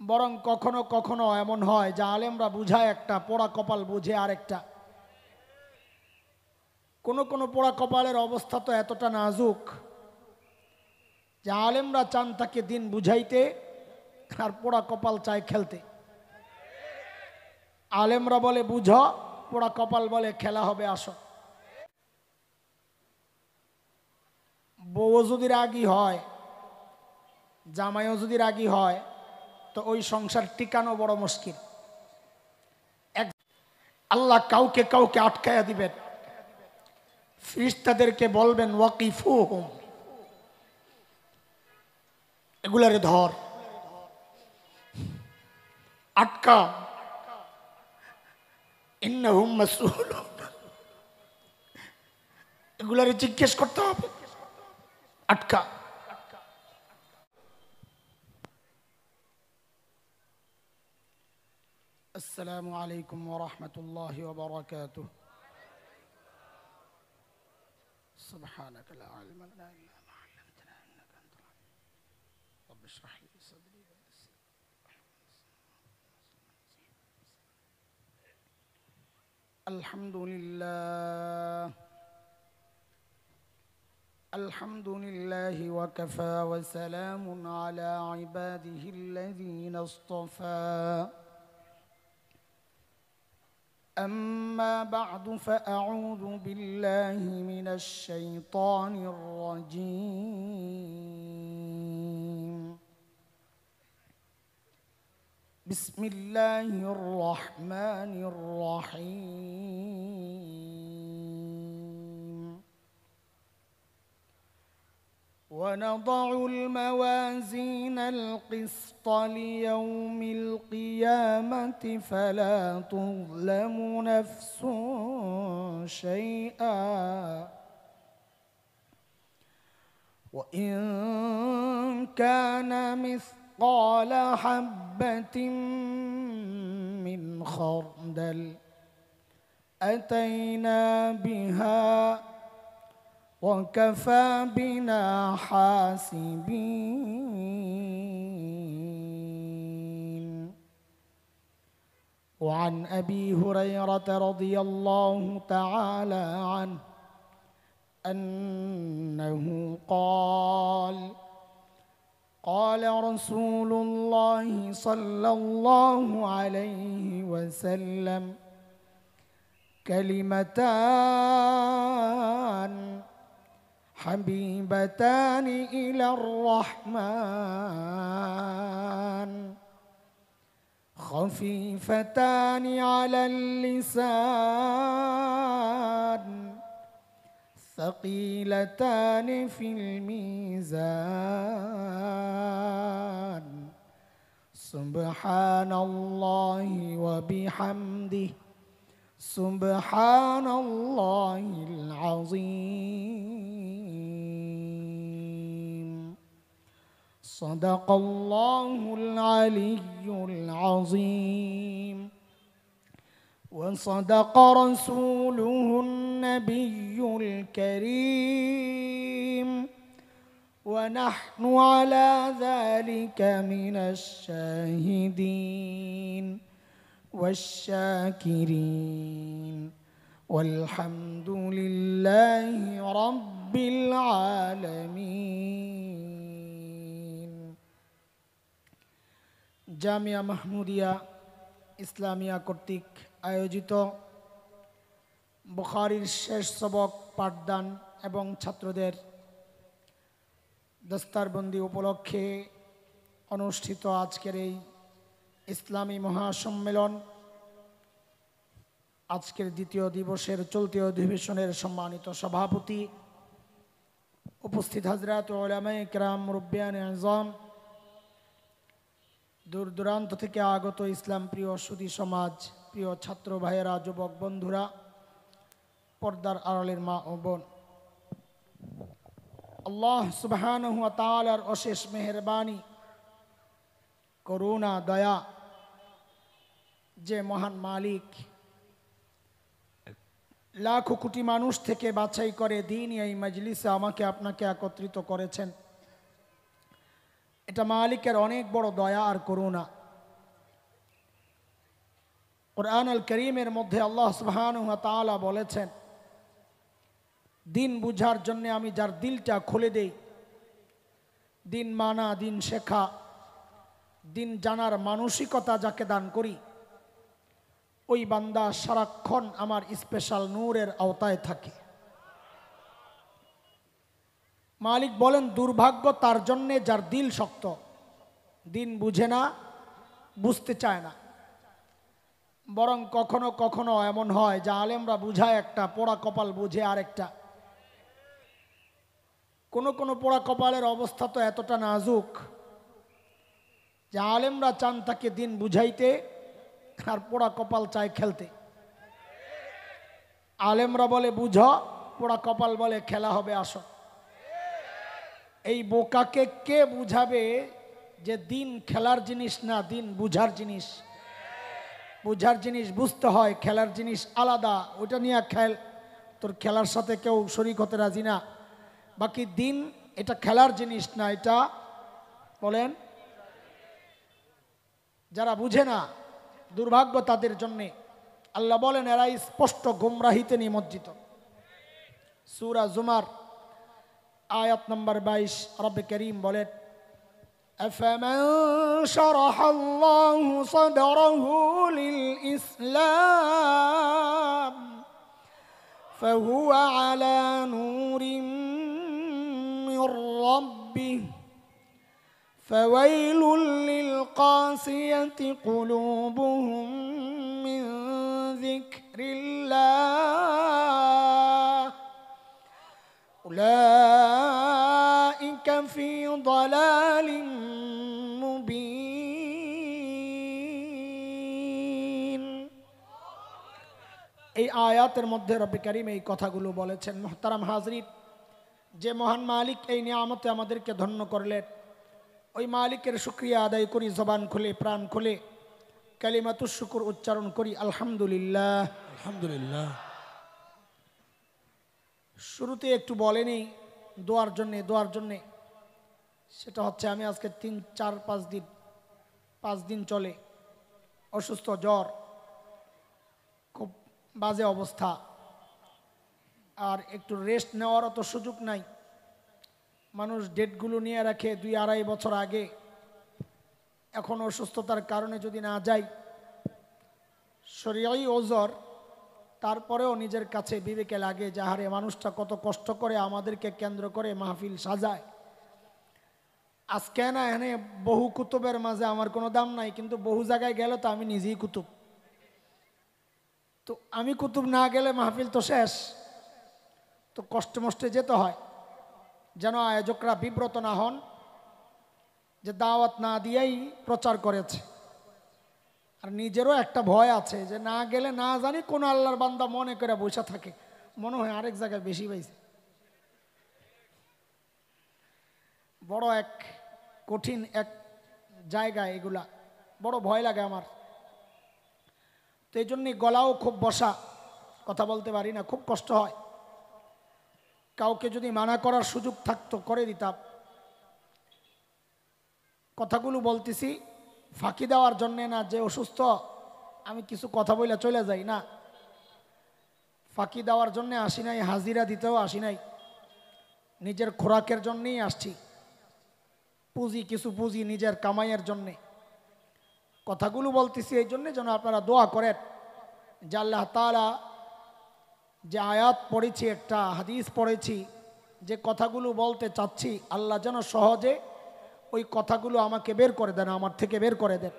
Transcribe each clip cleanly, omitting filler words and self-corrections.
বরং কখনো কখনো এমন হয় যে আলেমরা বুঝায় একটা, পোড়া কপাল বুঝে আরেকটা। কোনো কোনো পোড়া কপালের অবস্থা তো এতটা নাজুক যে আলেমরা চান তাকে দিন বুঝাইতে, আর পোড়া কপাল চায় খেলতে। আলেমরা বলে বুঝ, পোড়া কপাল বলে খেলা হবে আসো। বউ যদি রাগী হয়, জামাইও যদি রাগী হয়, তো ওই সংসার টিকানো বড় মুশকিল। আল্লাহ কাউকে কাউকে আটকায়া দিবেন, ফেরেশতাদেরকে বলবেন ওয়াকিফুহুম, এগুলারে ধর, আটকা, ইন্নাহুম মাসউলুন, এগুলারে জিজ্ঞেস করতে হবে, আটকা। আসসালামু আলাইকুম ওয়া রাহমাতুল্লাহি ওয়া বারাকাতুহু। সুবহানাকা লা ইলমা লানা ইল্লা মা 'আল্লামতানা ইন্নাকা আনতাল আলিম। রাব্বি ইশরাহ লি সাদরি ওয়া yassir। আলহামদুলিল্লাহ, আলহামদুলিল্লাহি ওয়া কাফা ওয়া সালামুন আলা ইবাদিহিল্লাযীনা ইসতাফা। أما بعد فأعوذ بالله من الشيطان الرجيم. بسم الله الرحمن الرحيم. ونضع الموازين القسط ليوم القيامة فلا تظلم نفس شيئا وإن كان مثقال حبة من خردل أتينا بها وكفى بنا حاسبين. وعن أبي هريرة رضي الله تعالى عنه أنه قال قال رسول الله صلى الله عليه وسلم كلمتان حبيبتان إلى الرحمن خفيفتان على اللسان ثقيلتان في الميزان سبحان الله وبحمده سبحان الله العظيم. صدق الله العلي العظيم وصدق رسوله النبي الكريم ونحن على ذلك من الشاهدين والشاكرين والحمد لله رب العالمين. জামিয়া মাহমুদিয়া ইসলামিয়া কর্তৃক আয়োজিত বুখারীর শেষ সবক পাঠদান এবং ছাত্রদের দস্তারবন্দি উপলক্ষে অনুষ্ঠিত আজকের এই ইসলামী মহাসম্মেলন, আজকের দ্বিতীয় দিবসের চলতি অধিবেশনের সম্মানিত সভাপতি, উপস্থিত হযরত উলামায়ে কেরাম, মুরব্বিয়ানে আযম, দূর দূরান্ত থেকে আগত ইসলাম প্রিয় সুধী সমাজ, প্রিয় ছাত্র ভাইয়েরা, যুবক বন্ধুরা, পর্দার আড়ালের মা ও বোন, আল্লাহ সুবহানাহু ওয়া তাআলার অশেষ মেহেরবানি, করুণা, দয়া, যে মহান মালিক লাখো কোটি মানুষ থেকে বাছাই করে দিন এই মজলিসে আমাকে আপনাকে একত্রিত করেছেন, এটা মালিকের অনেক বড় দয়া আর করুণা। কুরআন আল কারীমের মধ্যে আল্লাহ সুবহানাহু ওয়া তাআলা বলেছেন, দিন বুঝার জন্য আমি যার দিলটা খুলে দেই, দিন মানা, দিন শেখা, দিন জানার মানসিকতা যাকে দান করি, ওই বান্দা সারাক্ষণ আমার স্পেশাল নূরের আওতায় থাকে। মালিক বলেন, দুর্ভাগ্য তার জন্যে যার দিল শক্ত, দিন বুঝে না, বুঝতে চায় না। বরং কখনো কখনো এমন হয় যে আলেমরা বুঝায় একটা, পোড়া কপাল বুঝে আরেকটা। কোনো কোনো পোড়া কপালের অবস্থা তো এতটা নাজুক যে আলেমরা চান তাকে দিন বুঝাইতে, আর পোড়া কপাল চায় খেলতে। আলেমরা বলে বুঝ, পোড়া কপাল বলে খেলা হবে আসো। এই বোকাকে কে বুঝাবে যে দিন খেলার জিনিস না, দিন বুঝার জিনিস। বুঝার জিনিস বুঝতে হয়, খেলার জিনিস আলাদা, ওইটা নিয়ে খেল, তোর খেলার সাথে কেউ শরীক হতে রাজি না। বাকি দিন এটা খেলার জিনিস না, এটা বলেন যারা বুঝে না, দুর্ভাগ্য তাদের জন্যে। আল্লাহ বলেন এরা স্পষ্ট গুমরাহিতে নিমজ্জিত। সূরা জুমার আয়াত নম্বর 22 রব্বে করিম বলেন, أفمن شرح الله صدره للإسلام فهو على نور من ربه فويل للقاسية قلوبهم من ذكر الله أولئك في ضلال মুবিন। এই আয়াতের মধ্যে রব্বে কারীম এই কথাগুলো বলেছেন। মুহতারাম হাজরিন, যে মহান মালিক এই নিয়ামতে আমাদেরকে ধন্য করলেন, ওই মালিকের শুকরিয়া আদায় করি, জবান খুলে প্রাণ খুলে কালিমাতুশ শুকর উচ্চারণ করি, আলহামদুলিল্লাহ। আলহামদুলিল্লাহ। শুরুতে একটু বলেনি দোয়ার জন্যে, সেটা হচ্ছে আমি আজকে 5 দিন চলে অসুস্থ, জ্বর, খুব বাজে অবস্থা, আর একটু রেস্ট নেওয়ারও তো সুযোগ নাই। মানুষ ডেটগুলো নিয়ে রাখে 2-2.5 বছর আগে। এখন অসুস্থতার কারণে যদি না যাই, শরীয়ই ওজর, তারপরেও নিজের কাছে বিবেকে লাগে যে হারে মানুষটা কত কষ্ট করে আমাদেরকে কেন্দ্র করে মাহফিল সাজায়। আজকে না এখানে বহু কুতুবের মাঝে আমার কোনো দাম নাই, কিন্তু বহু জায়গায় গেলে তো আমি নিজেই কুতুব। তো আমি কুতুব না গেলে মাহফিল তো শেষ, তো কষ্টে মষ্টে যেতে হয় যেন আয়োজকরা বিব্রত না হন যে দাওয়াত না দিয়েই প্রচার করেছে। আর নিজেরও একটা ভয় আছে যে না গেলে না জানি কোন আল্লাহর বান্দা মনে করে বসে থাকে, মনে হয় আরেক জায়গায় বেশি পাইছে। বড় এক কঠিন এক জায়গা, এগুলা বড় ভয় লাগে আমার। তো এই জন্যই গলাও খুব বসা, কথা বলতে পারি না, খুব কষ্ট হয়। কাউকে যদি মানা করার সুযোগ থাকতো করে দিতাম। কথাগুলো বলতেছি ফাঁকি দেওয়ার জন্যে না, যে অসুস্থ আমি কিছু কথা বলে চলে যাই না, ফাঁকি দেওয়ার জন্যে আসি নাই, হাজিরা দিতেও আসি নাই, নিজের খোরাকের জন্যেই আসছি। কিছু পুঁজি নিজের কামাইয়ের জন্যে কথাগুলো বলতেছি, এই জন্যে যেন আপনারা দোয়া করেন যে আল্লাহ তাআলা যে আয়াত পড়েছি, একটা হাদিস পড়েছি, যে কথাগুলো বলতে চাচ্ছি, আল্লাহ যেন সহজে ওই কথাগুলো আমাকে বের করে দেন, আমার থেকে বের করে দেন।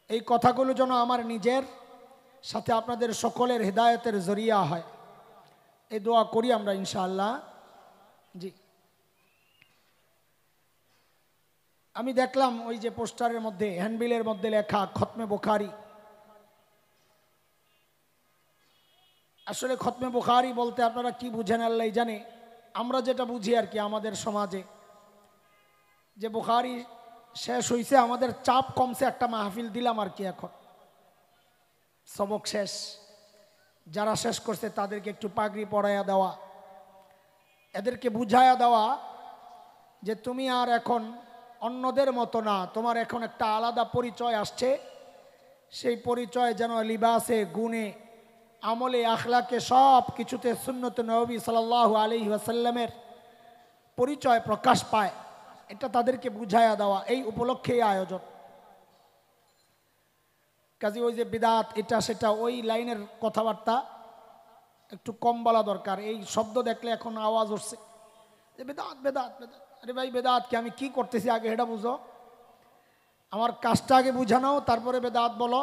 এই কথাগুলো যেন আমার নিজের সাথে আপনাদের সকলের হেদায়েতের জরিয়া হয়, এই দোয়া করি আমরা ইনশাআল্লাহ। জি, আমি দেখলাম ওই যে পোস্টারের মধ্যে, হ্যান্ডবিলের মধ্যে লেখা খতমে বুখারী। আসলে খতমে বুখারী বলতে আপনারা কি বুঝেন আল্লাহ জানে। আমরা যেটা বুঝি আর কি আমাদের সমাজে, যে বুখারী শেষ হইছে, আমাদের চাপ কমছে, একটা মাহফিল দিলাম আর কি, এখন সবক শেষ, যারা শেষ করছে তাদেরকে একটু পাগড়ি পরাইয়া দেওয়া, এদেরকে বুঝাইয়া দেওয়া যে তুমি আর এখন অন্যদের মতো না, তোমার এখন একটা আলাদা পরিচয় আসছে, সেই পরিচয় যেন লিবাসে, গুণে, আমলে, আখলাকে সব কিছুতে সুন্নতে নবী সাল্লাল্লাহু আলাইহি ওয়াসাল্লামের পরিচয় প্রকাশ পায়, এটা তাদেরকে বুঝাইয়া দেওয়া, এই উপলক্ষেই আয়োজন। কাজে ওই যে বিদাত এটা সেটা ওই লাইনের কথাবার্তা একটু কম বলা দরকার। এই শব্দ দেখলে এখন আওয়াজ উঠছে যে বেদাত বেদাত বেদাত। আরে ভাই বেদাত কি, আমি কি করতেছি আগে এটা বুঝো, আমার কাজটা আগে বুঝানো, তারপরে বেদাত বলো।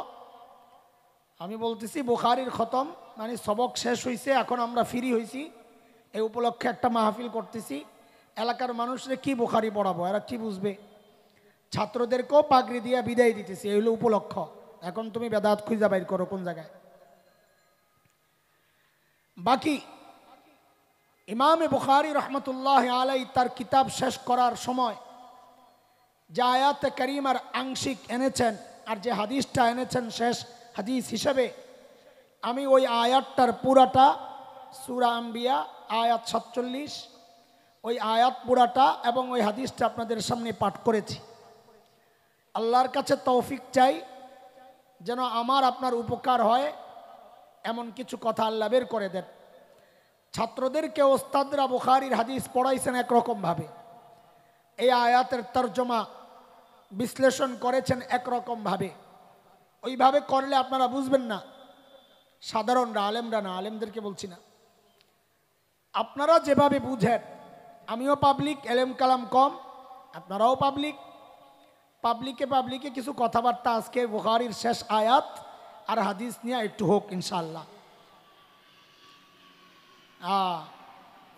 আমি বলতেছি বুখারীর খতম মানে সবক শেষ হয়েছে, এখন আমরা ফ্রি হয়েছি, এই উপলক্ষে একটা মাহফিল করতেছি। এলাকার মানুষরে কি বুখারী পড়াবো, এরা কি বুঝবে? ছাত্রদেরকেও পাগড়ি দিয়ে বিদায় দিতেছি, এই হলো উপলক্ষ। এখন তুমি বেদাত খুঁজে বাইর করো কোন জায়গায়। বাকি ইমামে বুখারী রহমতুল্লাহ আলাই তার কিতাব শেষ করার সময় যে আয়াতে কারিমার আংশিক এনেছেন আর যে হাদিসটা এনেছেন শেষ হাদিস হিসেবে, আমি ওই আয়াতটার পুরাটা সূরা আম্বিয়া আয়াত 47 ওই আয়াত পুরাটা এবং ওই হাদিসটা আপনাদের সামনে পাঠ করেছি। আল্লাহর কাছে তৌফিক চাই যেন আমার আপনার উপকার হয় এমন কিছু কথা আল্লাহ বের করে দেন। ছাত্রদেরকে ওস্তাদরা বুখারীর হাদিস পড়াইছেন একরকমভাবে, এই আয়াতের তর্জমা বিশ্লেষণ করেছেন একরকমভাবে। ওইভাবে করলে আপনারা বুঝবেন না, সাধারণরা, আলেমরা না, আলেমদেরকে বলছি না, আপনারা যেভাবে বুঝেন। আমিও পাবলিক, এলেম কালাম কম, আপনারাও পাবলিক, পাবলিকে কিছু কথাবার্তা আজকে বুখারীর শেষ আয়াত আর হাদিস নিয়ে একটু হোক ইনশাআল্লাহ।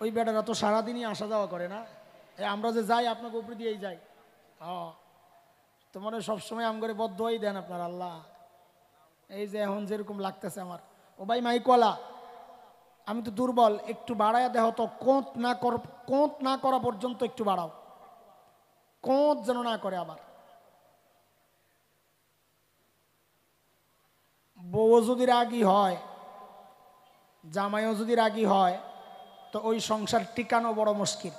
ওই বেটারা তো সারাদিনই আসা যাওয়া করে না, আমরা যে যাই আপনাকে উপরে দিয়েই যাই। তোমার সবসময় আম করে বদ্ধই দেন আপনার আল্লাহ। এই যে এখন যেরকম লাগতেছে আমার, ও ভাই মাইকওয়ালা, আমি তো দুর্বল, একটু বাড়াইয়া দেহ তো, কোঁত না করা পর্যন্ত একটু বাড়াও, কোঁত যেন না করে। আবার বউ যদি রাগী হয়, জামাইও যদি রাগী হয়, তো ওই সংসার টিকানো বড় মুশকিল।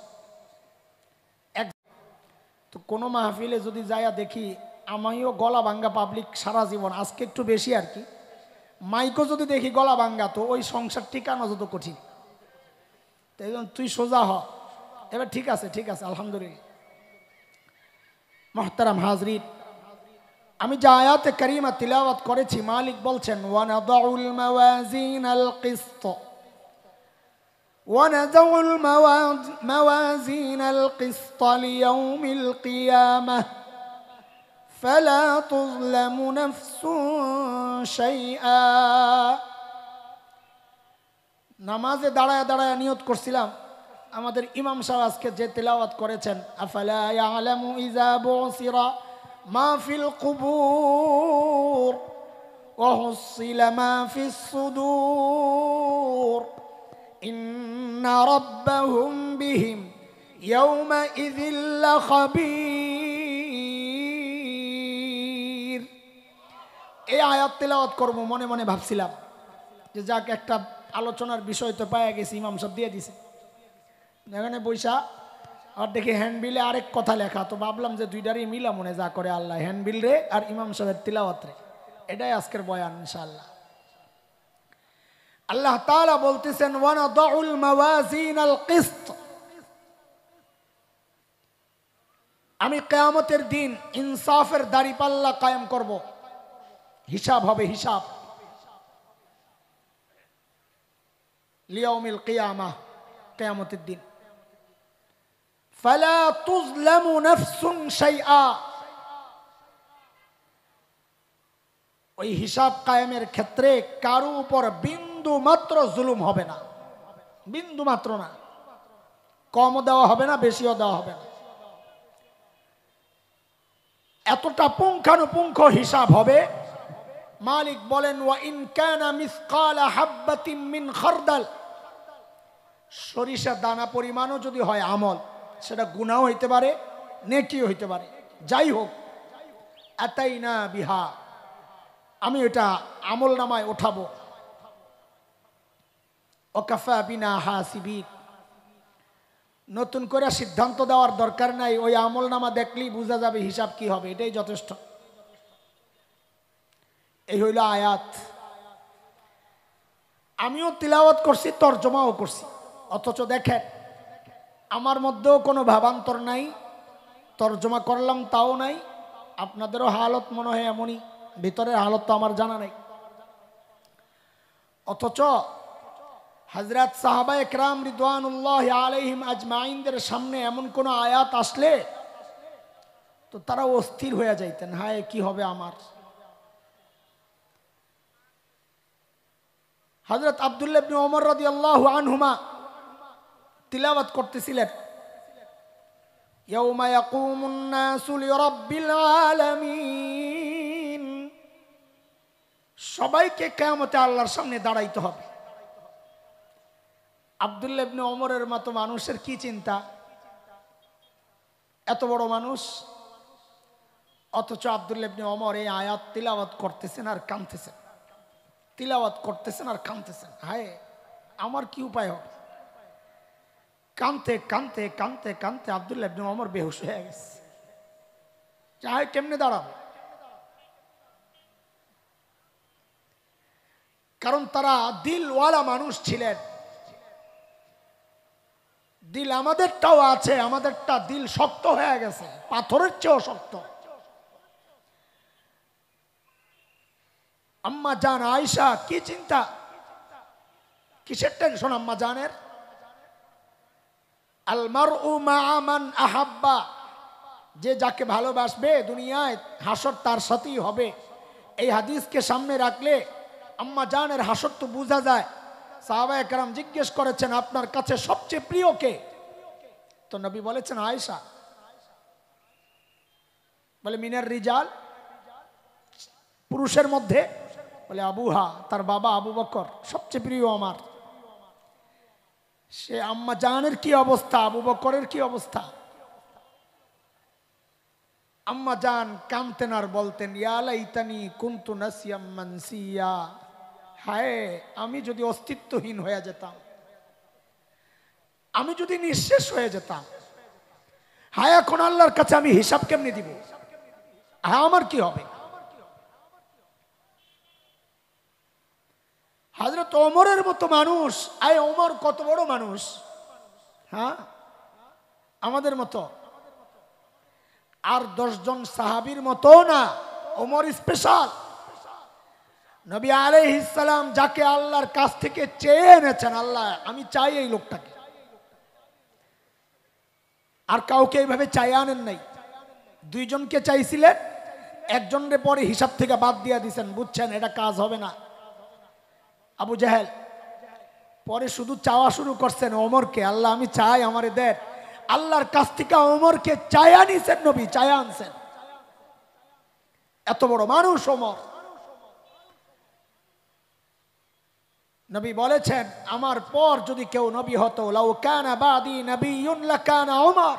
তো কোনো মাহফিলে যদি যাইয়া দেখি, আমিও গলা ভাঙ্গা পাবলিক সারা জীবন, আজকে একটু বেশি আর কি, মাইকও যদি দেখি গলা ভাঙ্গা, তো ওই সংসার টিকানো যত কঠিন। তাই জন্য তুই সোজা হ। এবার ঠিক আছে আলহামদুলিল্লাহ। মুহতারাম হাজরিন, আমি যে আয়াতে কারিমা তিলাওয়াত করেছি, মালিক বলছেন ওয়ানাদাউল মাওয়াজিনাল কিসত ونضع الموازين القسط ليوم القيامة فلا تظلم نفس شيئا। নামাজে দাঁড়ায় দাঁড়ায় নিয়ত করছিলাম, আমাদের ইমাম সাহেব আজকে যে তেলাওয়াত করেছেন, আফালা ইয়ালামু ইযা বুসিরা মা ফিল কুবুর ওয়া হুসিলা মা ফিস সুদূর ইন্না রাব্বাহুম বিহিম ইয়াওমাইযিল লাখাবীর। এই আয়াত তেলাওয়াত করব মনে মনে ভাবছিলাম যে যাক, একটা আলোচনার বিষয় তো পাওয়া গেছে, ইমাম সাহেব দিয়ে দিছে। এখানে বৈশা আর দেখি হ্যান্ডবিলে আরেক কথা লেখা, তো ভাবলাম যে দুইটারই মিলা মনে যা করে আল্লাহ, হ্যান্ডবিল রে আর ইমাম সাহেবের তিলাওয়াত রে। এটাই আজকের বয়ান ইনশাআল্লাহ। আল্লাহ তাআলা বলতেছেন ওয়ানাদাউল মাওয়াজিনাল কিসত, আমি কিয়ামতের দিন ইনসাফের দাঁড়িপাল্লা কায়েম করব, হিসাব হবে হিসাব। লিয়াউমিল কিয়ামাহ, কিয়ামতের দিন। ফালা তুজলামু নাফসুন শাইআ, ওই হিসাব কায়েমের ক্ষেত্রে কারো উপর বিন্দু মাত্র জুলুম হবে না, বিন্দু মাত্র না, কমও দেওয়া হবে না, বেশিও দেওয়া হবে না। এতটা পুঙ্খানুপুঙ্খ হিসাব হবে। মালিক বলেন ওয়া ইন কানা মিসকালা হাববাতিন মিন খারদাল, সরিষা দানা পরিমাণও যদি হয় আমল, সেটা গুনাহ হইতে পারে, নেকিও হইতে পারে, যাই হোক, আতাইনা বিহা, আমি এটা আমল নামায় ওঠাবো। ওয়াকাফা বিনা হাসিবিন, নতুন করে সিদ্ধান্ত দেওয়ার দরকার নাই, ওই আমল নামা দেখলেই বোঝা যাবে হিসাব কি হবে, এটাই যথেষ্ট। এই হইল আয়াত। আমিও তিলাওয়াত করছি, তর্জমাও করছি, অথচ দেখেন আমার মধ্যেও কোনো ভাবান্তর নাই, তর্জমা করলাম তাও নাই। আপনাদেরও হালত মনে হয় এমনই, ভিতরের হালত তো আমার জানা নাই। অথচ হযরত সাহাবা একরাম রিদওয়ানুল্লাহি আলাইহিম আজমাইনদের সামনে এমন কোন আয়াত আসলে তো তারা অস্থির হয়ে যাইতেন, হায় কি হবে আমার। হযরত আব্দুল্লাহ ইবনে ওমর রাদিয়াল্লাহু আনহুমা তিলাওয়াত করতেছিলেন, ইয়াউমা ইয়াকুমুন নাসু লিরাব্বিল আলামিন, সবাইকে কিয়ামতে আল্লাহর সামনে দাঁড়াইতে হবে। আব্দুল্লাহ ইবনে ওমরের মতো মানুষের কি চিন্তা, এত বড় মানুষ, অথচ আব্দুল্লাহ ইবনে ওমর এই আয়াত তিলাওয়াত করতেছেন আর কাঁদতেছেন, তিলাওয়াত করতেছেন আর কাঁদতেছেন, হায় আমার কি উপায় হবে। কাঁদতে কাঁদতে কাঁদতে কাঁদতে আব্দুল্লাহ ইবনে ওমর বেহুশ হয়ে গেছে, হায় কেমনে দাঁড়াবো। কারণ তারা দিলওয়ালা মানুষ ছিলেন। দিল আমাদেরটাও আছে, আমাদেরটা দিল শক্ত হয়ে গেছে, পাথরের চেয়েও শক্ত। আম্মা জান আয়েশা কি চিন্তা, কিসের টেনশন আম্মা জানের। আল মারউ মা'a মান আহাব্বা, যে যাকে ভালোবাসবে দুনিয়ায় হাসর তার সাথেই হবে। এই হাদিসকে সামনে রাখলে আম্মা জানের হাসর তো বোঝা যায়। সাহাবায়ে কেরাম জিজ্ঞেস করেছেন আপনার কাছে সবচেয়ে প্রিয় কে, তো নবী বলেছেন আয়েশা। বলে মিনার রিজাল, পুরুষের মধ্যে, বলে আবুহা, তার বাবা আবু বকর সবচেয়ে প্রিয় আমার। সে আম্মা জানের কি অবস্থা, আবু বকরের কি অবস্থা। আম্মা জান কামতেন আর বলতেন ইয়া লাইতানি কুনতু নাসিয়াম মানসিয়া, হায় আমি যদি অস্তিত্বহীন হয়ে যেতাম, আমি যদি নিঃশেষ হয়ে যেতাম, হায় এখন আল্লাহর কাছে আমি হিসাব কেমনে দিব, হ্যাঁ আমার কি হবে। হযরত ওমরের মতো মানুষ, আয় ওমর কত বড় মানুষ, হ্যাঁ আমাদের মতো আর 10 জন সাহাবীর মতো না, ওমর স্পেশাল। নবী আলাইহিস সালাম যাকে আল্লাহর কাছ থেকে চেয়ে এনেছেন, আল্লাহ আমি চাই এই লোকটাকে, আর কাউকে এইভাবে চাই আনেন নাই। 2 জনকে চাইছিলেন, একজনের পরে হিসাব থেকে বাদ দিয়ে দিয়েছেন, বুঝছেন এটা কাজ হবে না। আবু জাহেল পরে শুধু চাওয়া শুরু করছেন ওমরকে, আল্লাহ আমি চাই আমারে দেন। আল্লাহর কাছ থেকে ওমরকে চায়া নিছেন নবী, চায়া আনছেন। এত বড় মানুষ ওমর। নবী বলেছেন আমার পর যদি কেউ নবী হতো, লাউ কানা বাদি নবিয়্যুন লাকানা ওমর,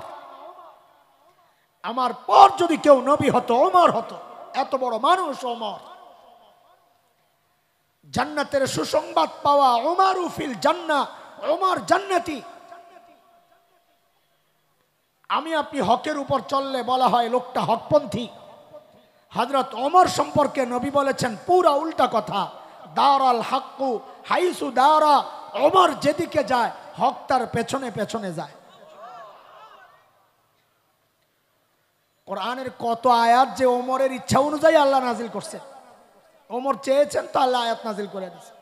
আমার পর যদি কেউ নবী হতো ওমর হতো। এত বড় মানুষ ওমর। জান্নাতের সুসংবাদ পাওয়া, ওমরু ফিল জান্নাহ, ওমর জান্নাতি। আমি আপনি হকের উপর চললে বলা হয় লোকটা হকপন্থী। হযরত ওমর সম্পর্কে নবী বলেছেন পুরা উল্টা কথা, দারাল হাক্কু হাইসু দারা, ওমর যেদিকে যায় হক তার পেছনে পেছনে যায়। কোরআনের কত আয়াত যে ওমরের ইচ্ছা অনুযায়ী আল্লাহ নাজিল করছে, ওমর চেয়েছেন তো আল্লাহ আয়াত নাজিল করে দিয়েছে।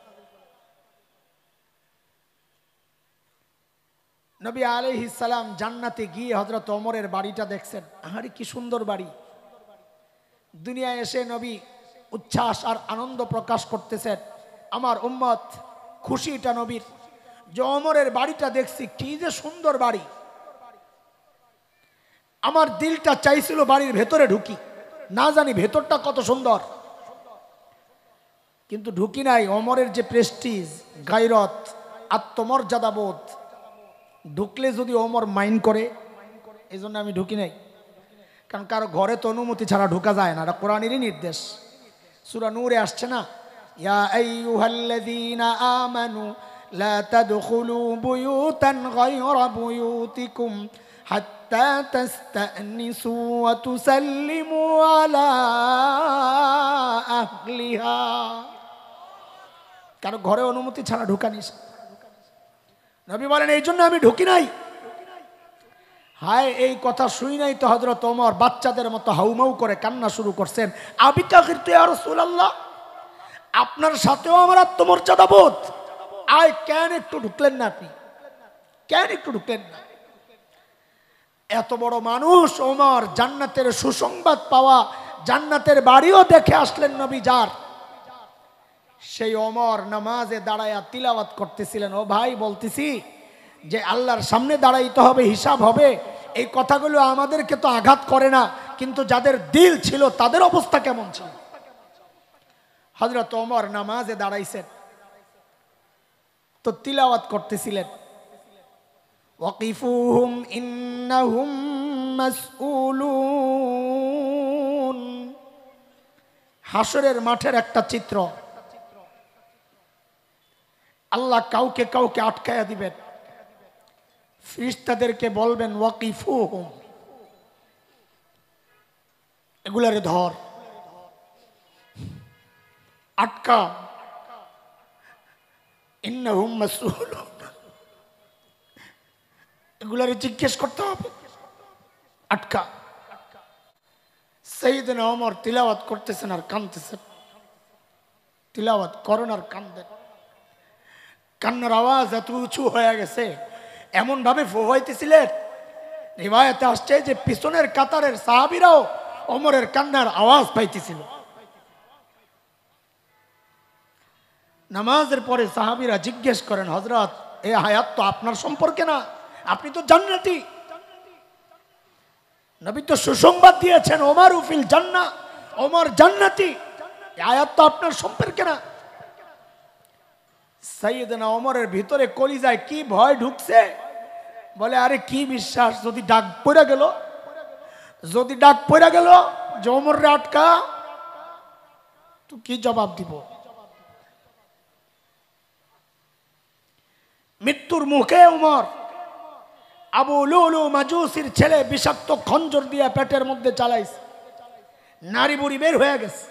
নবী আলাইহিস সালাম জান্নাতে গিয়ে হযরত ওমরের বাড়িটা দেখছেন, আরে কি সুন্দর বাড়ি। দুনিয়ায় এসে নবী উচ্ছ্বাস আর আনন্দ প্রকাশ করতেছেন, আমার উম্মত খুশি এটা নবীর যে ওমরের বাড়িটা দেখছি, কি যে সুন্দর বাড়ি। আমার দিলটা চাইছিল বাড়ির ভেতরে ঢুকি, না জানি ভেতরটা কত সুন্দর, কিন্তু ঢুকি নাই। ওমরের যে প্রেস্টিজ, গায়রত, আত্মমর্যাদাবোধ, ঢুকলে যদি ওমর মাইন্ড করে, এই জন্য আমি ঢুকি নাই। কারণ কারো ঘরে তো অনুমতি ছাড়া ঢোকা যায় না, এটা কোরআনেরই নির্দেশ। সূরা নূরে আসছে না, ইয়া আইয়ুহাল্লাযীনা আমানু লা তাদখুলু বুয়ুতান গায়রা বুয়ুতিকুম হাত্তা তাস্তানিসু ওয়া তুসাল্লিমু আলা আহলিহা। কারো ঘরে অনুমতি ছাড়া ঢোকা নিষেধ। নবী বলেন এই জন্য আমি ঢুকি নাই। হায়, এই কথা শুই নাই তো হযরত ওমর বাচ্চাদের মতো হাউমাউ করে কান্না শুরু করছেন। আবিকা কিরতু ইয়া রাসূলুল্লাহ, আপনার সাথেও আমার আত্মমর্যাদা বোধ। আয়, কেন একটু ঢুকলেন না আপনি? কেন একটু ঢুকলেন না? এত বড় মানুষ ওমর, জান্নাতের সুসংবাদ পাওয়া, জান্নাতের বাড়িও দেখে আসলেন নবী যার, সেই ওমর নামাজে দাঁড়ায়া তিলাওয়াত করতেছিলেন। ও ভাই, বলতেছি যে আল্লাহর সামনে দাঁড়াইতে হবে, হিসাব হবে, এই কথাগুলো আমাদেরকে তো আঘাত করে না, কিন্তু যাদের দিল ছিল তাদের অবস্থা কেমন ছিল? হযরত ওমর নামাজে দাঁড়াইছেন তো তিলাওয়াত করতেছিলেন, ওয়াকিফুহুম ইন্নাহুম মাসউলুন। হাসরের মাঠের একটা চিত্র, আল্লাহ কাউকে কাউকে আটকায়া দিবেন, ফেরেশতাদেরকে বলবেন ওয়াকিফুহুম, এগুলারে ধর, আটকা, ইন্নাহুম মাসউলুন, এগুলারে জিজ্ঞেস করতে হবে, আটকা। সাইয়েদনা ওমর তিলাওয়াত করতেছেন আর কাঁদতেছেন, তিলাওয়াত করেন আর কাঁদেন। কান্নার আওয়াজ এত উঁচু হয়ে গেছে, এমন ভাবে ফোহাইতেছিলেন, রিওয়ায়াতে আসছে যে পিছনের কাতারের সাহাবীরাও ওমরের কান্নার আওয়াজ পাইতেছিল। নামাজের পরে সাহাবীরা জিজ্ঞেস করেন, হযরত, এই হায়াত তো আপনার সম্পর্কে না, আপনি তো জান্নাতি। নবী তো সুসংবাদ দিয়েছেন, ওমর ফিল জান্নাহ, ওমর জান্নাতি, এই আয়াত তো আপনার সম্পর্কে না। সাইয়েদনা ওমরের ভিতরে কলিজায় কি ভয় ঢুকছে, বলে আরে কি বিশ্বাস, যদি ডাক পড়ে গেল, যদি ডাক পড়ে গেল যে ওমরে আটকা, তো কি জবাব দিব? মৃত্যুর মুখে ওমর আবু লুলু মাজুসির ছেলে বিষাক্ত খঞ্জর দিয়ে পেটের মধ্যে চালাইছে, নারী বুড়ি বের হয়ে গেছে,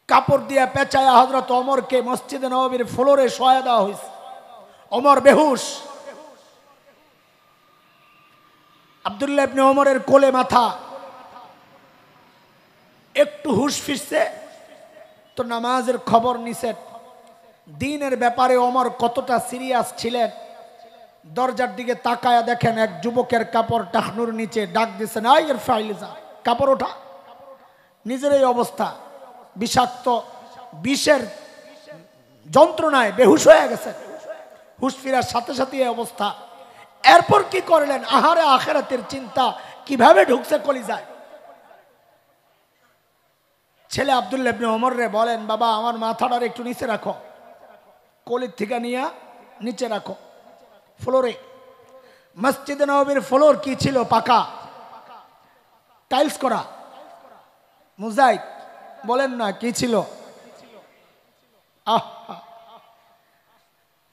কাপড় দিয়ে পেঁচায়া হযরত ওমরকে মসজিদে নববীর ফ্লোরে শোয়া দেওয়া হয়েছে। ওমর বেহুশ, আব্দুল্লাহ ইবনে ওমরের কোলে মাথা, একটু হুশ ফিরছে তো নামাজের খবর নিছেন। দিনের ব্যাপারে ওমর কতটা সিরিয়াস ছিলেন, দরজার দিকে তাকায়া দেখেন এক যুবকের কাপড় টাকনুর নিচে, ডাক দিচ্ছেন, আই এর ফাইলিজা, কাপড় ওঠা। নিজের এই অবস্থা, বিষাক্ত বিষের যন্ত্রণায় বেহুশ হয়ে গেছে, হুশ ফিরার সাথে সাথে এই অবস্থা। এরপর কি করলেন? আহারে আখিরাতের চিন্তা কিভাবে ঢুকছে কলিজায়। ছেলে আব্দুল্লাহ ইবনে ওমর রে বলেন, বাবা আমার মাথাটার একটু নিচে রাখো, কলির থেকে নিয়ে নিচে রাখো ফ্লোরে। মসজিদে নববীর ফ্লোর কি ছিল? পাকা, টাইলস করা, মোজাইক, বলেন না কি ছিল?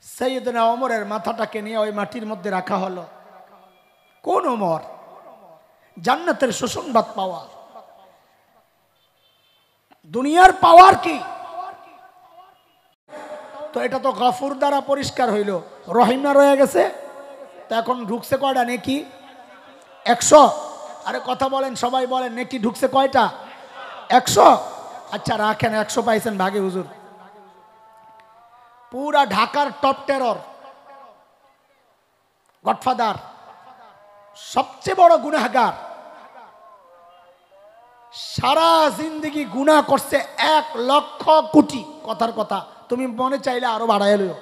সাইয়েদনা ওমরের মাথাটাকে নিয়ে ওই মাটির মধ্যে রাখা হলো। কোন ওমর? জান্নাতের সুসংবাদ পাওয়া, দুনিয়ার পাওয়ার কি? তো এটা তো গফুর দ্বারা পরিষ্কার হইল, রহিম না রয়ে গেছে। তো এখন ঢুকছে কয়টা নেকি? 100। আরে কথা বলেন, সবাই বলেন, নেকি ঢুকছে কয়টা? 100। আচ্ছা রাখেন, 100 পাইছেন ভাগে হুজুর। পুরা ঢাকার টপ টেরর, গডফাদার, সবচেয়ে বড় গুনাহগার, সারা জিন্দগি গুনাহ করছে 1 লক্ষ কোটি। কথার কথা, তুমি মনে চাইলে আরো বাড়ায় লইও।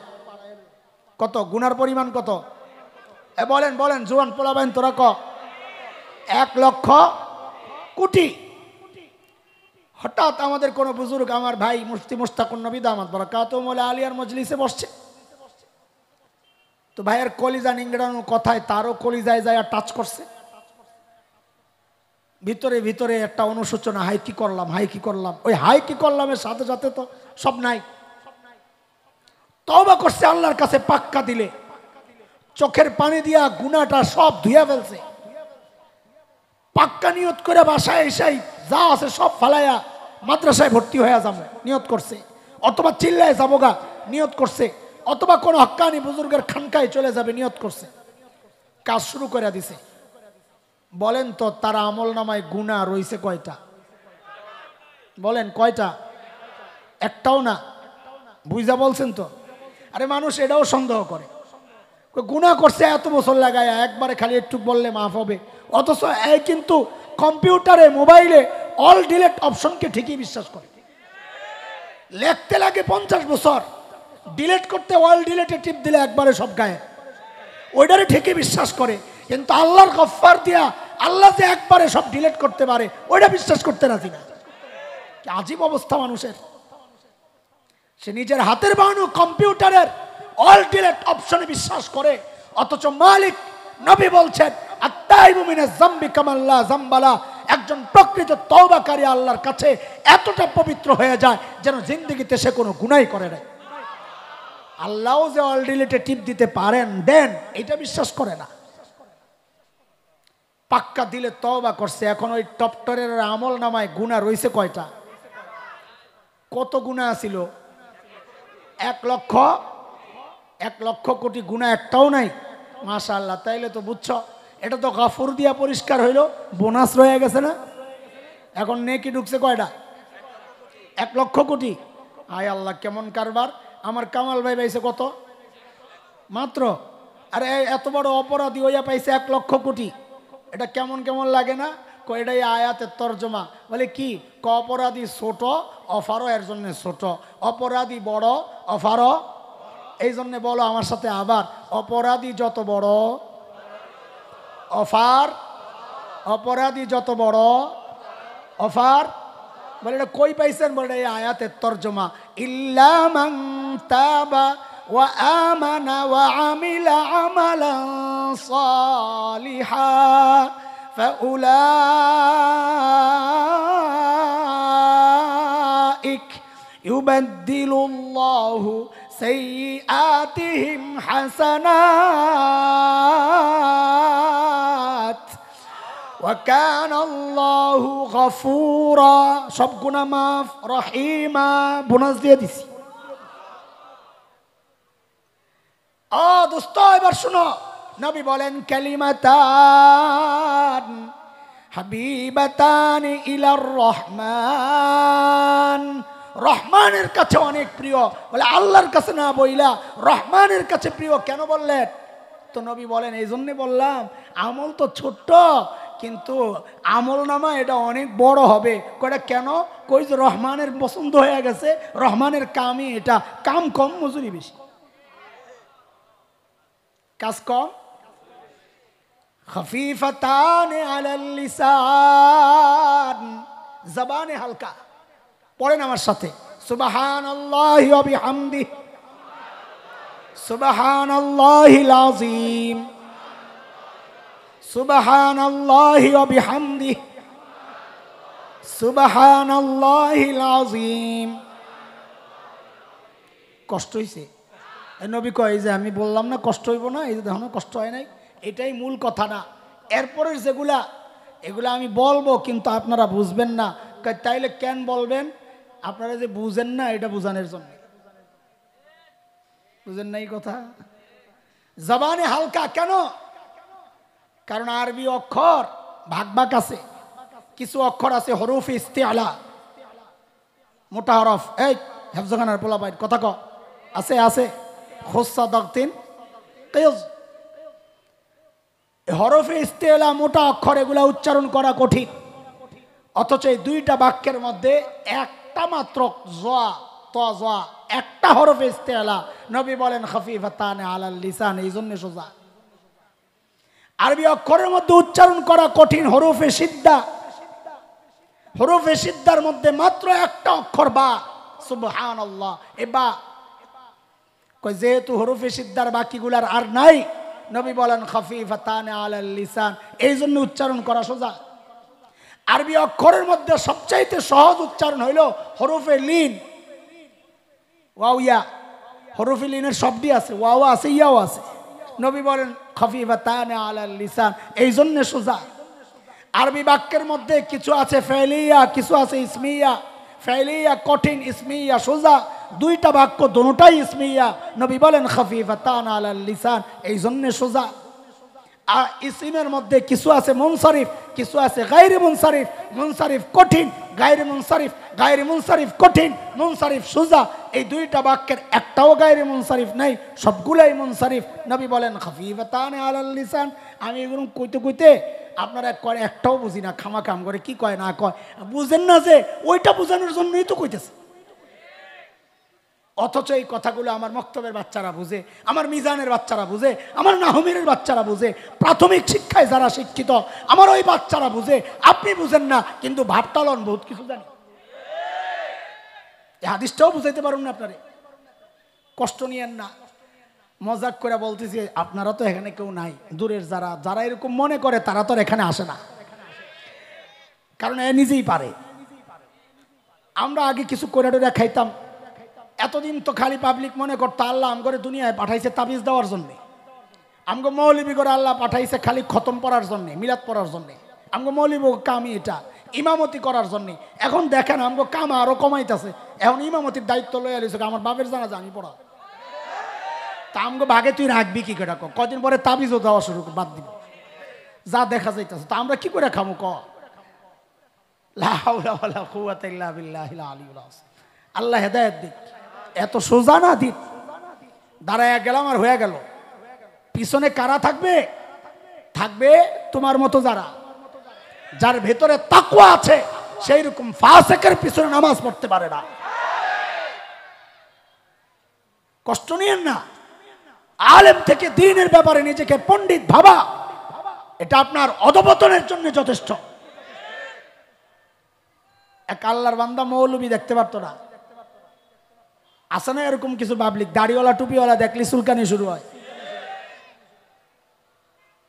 কত গুনার পরিমাণ কত? বলেন বলেন, জোয়ান পোলাবেন তোরা ক? 1 লক্ষ কোটি। হঠাৎ আমাদের কোন বুজুর্গ, আমার ভাই মুফতি মুশতাকুন নবী দামাত বারাকাতুহু মওলা আলিয়ার মজলিসে বসছে, তো ভাইয়ের কলিজা নিংড়ানো কথায় তারও কলিজায় যায় টাচ করছে। ভিতরে ভিতরে একটা অনুশোচনা, হাই কি করলাম, হাই কি করলাম। ওই হাই কি করলামের সাথে সাথে তো সব নাই, তওবা করছে আল্লাহর কাছে পাক্কা দিলে, চোখের পানি দিয়া গুনাহটা সব ধুইয়া ফেলছে। পাক্কা নিয়ত করে বাসায় এসেই যা আছে সব ফালাইয়া মাদ্রাসায় ভর্তি হয়ে যাবো নিয়ত করছে, অথবা চিল্লায় যাবো গা নিয়ত করছে, অথবা কোনো হক্কানি বুজুর্গের খানকায় চলে যাবে নিয়ত করছে, কাজ শুরু করে দিছে। বলেন তো তার আমল নামায় গুনাহ রইছে কয়টা? বলেন কয়টা? একটাও না। বুঝা বলছেন তো? আরে মানুষ এটাও সন্দেহ করে, গুনাহ করছে এত বছর লাগায় একবারে খালি একটু বললে মাফ হবে, অথচ এই কিন্তু কম্পিউটারে মোবাইলে অল ডিলেট অপশনকে ঠিকই বিশ্বাস করে। লিখতে লাগে 50 বছর, ডিলেট করতে অল ডিলেটে টিপ দিলে একবারে সব গায়ে, ওইটারে ঠিকই বিশ্বাস করে। কিন্তু আল্লাহর গফফার দিয়া আল্লাহ যে একবারে সব ডিলেট করতে পারে ওইটা বিশ্বাস করতে রাজি না। আজীব অবস্থা মানুষের। সে নিজের হাতের বানানো কম্পিউটারের অল ডিলেট অপশনে বিশ্বাস করে, অথচ মালিক নবী বলছেন আত্তাইবু মিনাজ যামবি কামাল্লা যামবালা, একজন প্রকৃত তওবাকারী আল্লাহর কাছে এতটা পবিত্র হয়ে যায় যেন জিন্দেগিতে সে কোনো গুনাহই করে নাই। আল্লাহও যে অল ডিলেটে টিপ দিতে পারেন দেন এটা বিশ্বাস করে না। পাক্কা দিলে তওবা করছে, এখন ওই টপটরের আমল নামায় গুনাহ রইছে কয়টা? কত গুনাহ ছিল? 1 লক্ষ কোটি গুনাহ একটাও নাই। মাশাআল্লাহ, তাইলে তো বুঝছো এটা তো গাফুর দিয়া পরিষ্কার হইল, বোনাস রয়ে গেছে না? এখন নেকি ঢুকছে কয়টা? 1 লক্ষ কোটি। আয় আল্লাহ, কেমন কারবার! আমার কামাল ভাই পাইছে কত? মাত্র। আরে এত বড় অপরাধী হইয়া পাইছে 1 লক্ষ কোটি। এটা কেমন কেমন লাগে না? এটাই আয়াতের তর্জমা। বলে কি? অপরাধী ছোট, অফারও এর জন্য ছোট। অপরাধী বড়, অফারও এই জন্য। বলো আমার সাথে আবার, অপরাধী যত বড় অফার, অপরাধী যত বড় অফার। বলে এটা কই পাইছেন? বলে এই আয়াতের তর্জমা। ইল্লা মান তাবা ওয়া আমানা ওয়া আমিলা আমালান সালিহা ফাউলাইক ইউবাদদিলুল্লাহু সাইয়্যাতিহিম হাসানাত ওয়া কানা আল্লাহু গফুরা। সব গুনাহ মাফ, রহিমা, বোনাস দিয়ে দিছি। দোস্ত এবার শুনো, নবী বলেন কালিমাতান হাবিবাতান ইলার রহমান, রহমানের কাছে অনেক প্রিয়। বলে আল্লাহর কাছে না বইলা রহমানের কাছে প্রিয় কেন বললেন? তো নবী বলেন এই জন্যে বললাম, আমল তো ছোট্ট কিন্তু আমল নামা এটা অনেক বড় হবে। কয়টা কেন? কই যে রহমানের পছন্দ হয়ে গেছে, রহমানের কামই এটা, কাম কম মজুরি বেশি, কাজ কম। খফিফাতান আলাল লিসান, জবানে হালকা। পড়েন আমার সাথে, সুবহানাল্লাহি ওয়া বিহামদিহি, সুবহানাল্লাহিল আযীম, সুবহানাল্লাহি ওয়া বিহামদিহি, সুবহানাল্লাহিল আযীম। কষ্ট হইছে? নবী কয় যে আমি বললাম না কষ্ট হইব না, এই যে দেখো না কষ্ট হয় নাই, এটাই মূল কথা না। এরপরের যেগুলা এগুলা আমি বলবো কিন্তু আপনারা বুঝবেন না। তাইলে কেন বলবেন? আপনারা যে বুঝেন না এটা বুঝানোর জন্য। বুঝেন না এই কথা? জবানে হালকা কেন? কারণ আরবি অক্ষর ভাগ ভাগ আছে। কিছু অক্ষর আছে হরফ ইস্তিআলা, মোটা হরফ। এই হেফজখানার পোলা ভাই কথা ক, আছে আছে খোসা দক্তিন কেজ, হরফে ইস্তিআলা মোটা অক্ষর, এগুলা উচ্চারণ করা কঠিন। অথচ এই দুইটা বাক্যের মধ্যে একটা মাত্র জয়া ত জয়া, একটা হরফে ইস্তিআলা। নবী বলেন খফিফাতান আলাল লিসান, এই জন্য সোজা। আরবি অক্ষরের মধ্যে উচ্চারণ করা কঠিন হরফে সিদ্ধা, হরফে সিদ্ধার মধ্যে মাত্র একটা অক্ষর বা, সুবহানাল্লাহ। এ বা যেহেতু হরফে সিদ্ধার বাকিগুলার আর নাই, নবী বলেন খফিফাতান আলাল লিসান, এই জন্য উচ্চারণ করা সোজা। আরবি অক্ষরের মধ্যে সবচাইতে সহজ উচ্চারণ হইল হরফে লিন, ওয়াও ইয়া। হরফে লিনের শব্দই আছে, ওয়াও আছে, ইয়াও আছে। নবী বলেন খফিফাতান আলাল লিসান, এই জন্য সোজা। আরবি বাক্যের মধ্যে কিছু আছে ফেলিয়া, কিছু আছে ইসমিয়া। ফাইলিয়া কঠিন, ইসমিয়া সোজা, দুইটা বাক্য দুটোটাই ইসমিয়া। নবী বলেন খাফিফাতান আলাল লিসান, এই জন্য সোজা। আর ইসিমের মধ্যে কিছু আছে মুনসারিফ, কিছু আছে গায়রে মুনসারিফ। মুনসারিফ কঠিন, গায়রে মুনসারিফ, গায়রে মুনসারিফ কঠিন, মুনসারিফ সোজা। এই দুইটা বাক্যের একটাও গায়রে মুনসারিফ নাই, সবগুলাই মুনসারিফ। নবী বলেন খাফিফাতান আলাল লিসান। আমি এগুলো কইতে কইতে আপনারা একটাও বুঝি না, খামাখাম করে কি কয় না কয় বুঝেন না, যে ওইটা বোঝানোর জন্যই তো কইতেছে। অথচ এই কথাগুলো আমার মক্তবের বাচ্চারা বুঝে, আমার মিজানের বাচ্চারা বুঝে, আমার নাহমিরের বাচ্চারা বুঝে, প্রাথমিক শিক্ষায় যারা শিক্ষিত আমার ওই বাচ্চারা বুঝে। আপনি বুঝেন না, কিন্তু ভাবটালন বহুত কিছু জানি। এই হাদিসটাও বুঝাইতে পারুন না আপনারে, কষ্ট নিয়েন না। মজাক করে বলতেছি, আপনারা তো এখানে কেউ নাই, দূরের যারা যারা এরকম মনে করে তারা তো এখানে আসে না, কারণ এ নিজেই পারে। আমরা আগে কিছু করে খাইতাম, এতদিন তো খালি পাবলিক মনে করতো আল্লাহ আমগরে দুনিয়ায় পাঠাইছে তাবিজ দেওয়ার জন্যে, আমগো মৌলবি করে আল্লাহ পাঠাইছে খালি খতম পড়ার জন্যে, মিলাদ পড়ার জন্যে। আমগো মৌলবি কামই এটা, ইমামতি করার জন্যে। এখন দেখেন আমগো কাম আরো কমাইতেছে, এখন ইমামতির দায়িত্ব লয়ে আলিস। আমার বাপের জানাজা আমি পড়া, তা আমগো ভাগে তুই রাখবি কি করে? কদিন পরে তাবিজও দেওয়া শুরু বাদ দিব, যা দেখা যাইতেছে। তা আমরা কি করে খামু? লা হাওলা ওয়ালা কুওয়াতা ইল্লা বিল্লাহিল আলিয়্যিল আযীম। আল্লাহ হেদায়েত দিক। এত সোজা না দিক, দাঁড়ায় গেলাম আর হয়ে গেল। পিছনে কারা থাকবে? থাকবে তোমার মতো যারা, যার ভেতরে তাকওয়া আছে, সেই রকম ফাসিকের পিছনে নামাজ পড়তে পারে না। কষ্ট নিয়েন না। আলেম থেকে দ্বীনের ব্যাপারে নিজেকে পণ্ডিত ভাবা, এটা আপনার অধপতনের জন্য যথেষ্ট। এক আল্লাহর বান্দা মৌলবি দেখতে পারতো না, আসে না এরকম কিছু পাবলিক, দাড়িওয়ালা টুপিওয়ালা দেখলে চুলকানি শুরু হয়।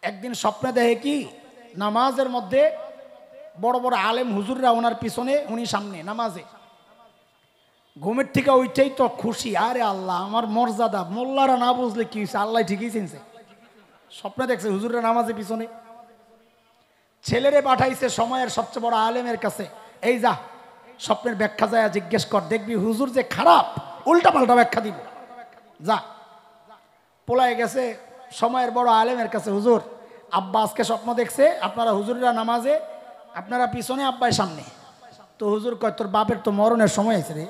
একদিন স্বপ্নে দেখে কি, নামাজের মধ্যে বড় বড় আলেম হুজুররা ওনার পিছনে, উনি সামনে নামাজে। ঘুমের থেকে ওইটাই তো খুশি, আরে আল্লাহ আমার মর্যাদা, মোল্লারা না বুঝলে কি হয়েছে, আল্লাহ ঠিকই চিনছে। স্বপ্নে দেখছে হুজুররা নামাজে পিছনে, ছেলেরে পাঠাইছে সময়ের সবচেয়ে বড় আলেমের কাছে, এই যা স্বপ্নের ব্যাখ্যা যায় জিজ্ঞেস কর, দেখবি হুজুর যে খারাপ, উল্টা পাল্টা ব্যাখ্যা দিব। যা পোলায় গেছে সময়ের বড় আলেমের কাছে, হুজুর আব্বা আজকে স্বপ্ন দেখছে আপনারা হুজুররা নামাজে, আপনারা পিছনে, আব্বাই সামনে। তো হুজুর কয় তোর বাপের তো মরণের সময় আছে রে।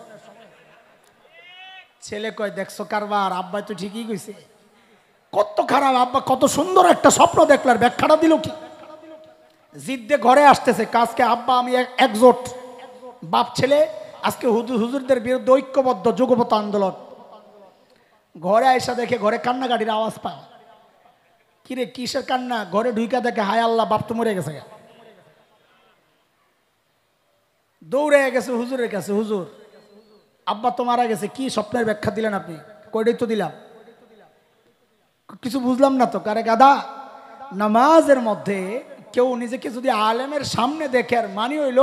ছেলে কয় দেখছো কারবার, আব্বাই তো ঠিকই কইছে। কত খারাপ আব্বা, কত সুন্দর একটা স্বপ্ন দেখলার ব্যাখ্যাটা দিল কি? জিদ্দে ঘরে আসতেছে কাজকে, আব্বা আমি একজোট বাপ ছেলে আজকে হুজুরদের বিরুদ্ধে ঐক্যবদ্ধ যুগপৎ আন্দোলন। ঘরে আইসা দেখে ঘরে কান্নাকাটির আওয়াজ পায়। কিরে কিসের কান্না? ঘরে ঢুইকা দেখে হায় আল্লাহ বাপ তো মরে গেছে। দৌড়ে গেছে হুজুরের কাছে, হুজুর আব্বা তো মারা গেছে, কি স্বপ্নের ব্যাখ্যা দিলেন আপনি? কয়টাই তো দিলাম, কিছু বুঝলাম না তো। কারে গাদা, নামাজের মধ্যে কেউ নিজেকে যদি আলেমের সামনে দেখে, আর মানি হইল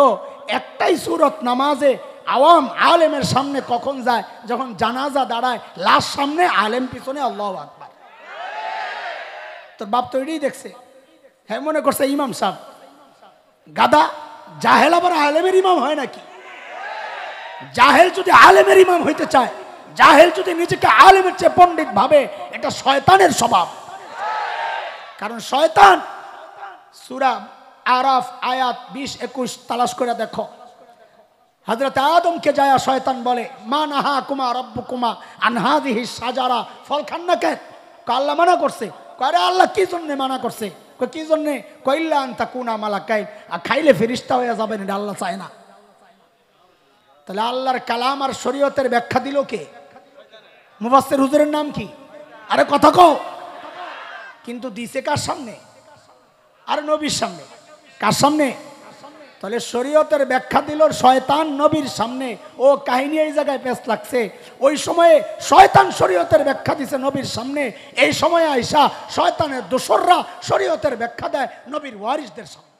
একটাই সুরত নামাজে, আওয়াম আলেমের সামনে কখন যায়? যখন জানাজা দাঁড়ায়, লাশ সামনে, আলেম পিছনে, আল্লাহু আকবার। তোর বাপ তো এটাই দেখছে, হ্যাঁ মনে করছে ইমাম সাহেব। গাদা, জাহেল আবার আলেমের ইমাম হয় নাকি? জাহেল যদি আলেমের ইমাম হইতে চায়, জাহেল যদি নিজেকে আলেমের চেয়ে পণ্ডিত ভাবে, এটা শয়তানের স্বভাব। কারণ শয়তান, সূরা আরাফ আয়াত 20-21 তালাশ করে দেখো, হযরত আদমকে যায় শয়তান বলে মা নাহাকুমা রাব্বুকুমা আন হাযিহি শাজারা, ফল খান না কেন? আল্লাহ মানা করছে। আরে আল্লাহ কি জন্য মানা করছে? কি জন্য? কইল্লা আন তাকুনা মালাকাইন, আর খাইলে ফেরেশতা হয়ে যাবেন, এটা আল্লাহ চায় না। তাহলে আল্লাহর কালাম আর শরীয়তের ব্যাখ্যা দিল কে? মুফাসসির হুজুরের নাম কি? আরে কথা কও। কিন্তু দিছে কার সামনে? আর নবীর সামনে। কার সামনে? তাহলে শরীয়তের ব্যাখ্যা দিল শয়তান নবীর সামনে। ও কাহিনী এই জায়গায় পেশ লাগছে। ওই সময়ে শয়তান শরীয়তের ব্যাখ্যা দিছে নবীর সামনে, এই সময়ে আইসা শয়তানের দোসররা শরীয়তের ব্যাখ্যা দেয় নবীর ওয়ারিসদের সামনে।